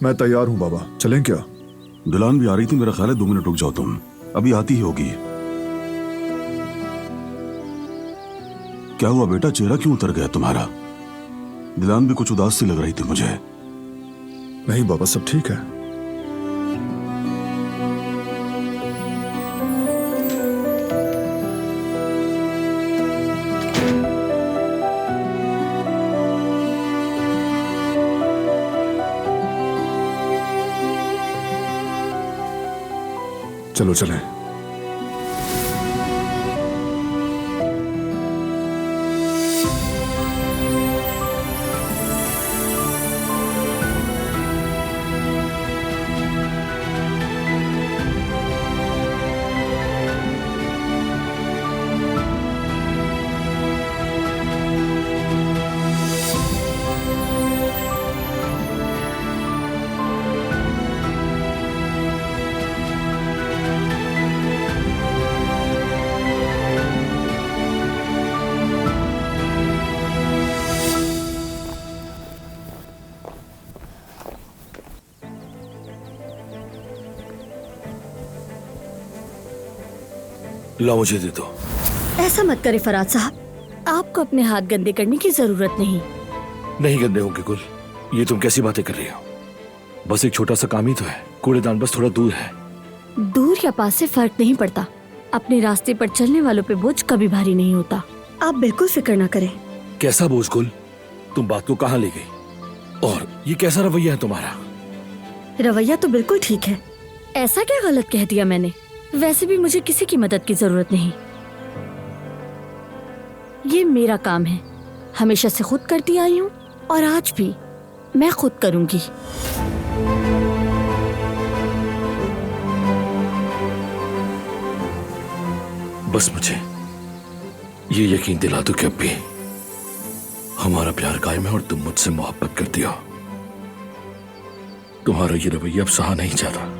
मैं तैयार हूँ बाबा, चलें क्या? दिलान भी आ रही थी, मेरा ख्याल है 2 मिनट रुक जाओ तुम, अभी आती ही होगी। क्या हुआ बेटा, चेहरा क्यों उतर गया तुम्हारा? दिलान भी कुछ उदास सी लग रही थी मुझे। नहीं बाबा, सब ठीक है। चलो चलें। ला मुझे दे दो। ऐसा मत करे फराज साहब, आपको अपने हाथ गंदे करने की जरूरत नहीं। नहीं गंदे होंगे गुल, ये तुम कैसी बातें कर रही हो? बस एक छोटा सा काम ही तो है, कूड़ेदान बस थोड़ा दूर है। दूर या पास से फर्क नहीं पड़ता, अपने रास्ते पर चलने वालों पे बोझ कभी भारी नहीं होता। आप बिल्कुल फिक्र ना करें। कैसा बोझ गुल? तुम बात को कहाँ ले गई? और ये कैसा रवैया है तुम्हारा? रवैया तो बिल्कुल ठीक है। ऐसा क्या गलत कह दिया मैंने? वैसे भी मुझे किसी की मदद की जरूरत नहीं, ये मेरा काम है। हमेशा से खुद करती आई हूँ और आज भी मैं खुद करूंगी। बस मुझे ये यकीन दिला दो कि अब भी हमारा प्यार कायम है और तुम मुझसे मोहब्बत करती हो। तुम्हारा ये रवैया अब सहा नहीं जाता।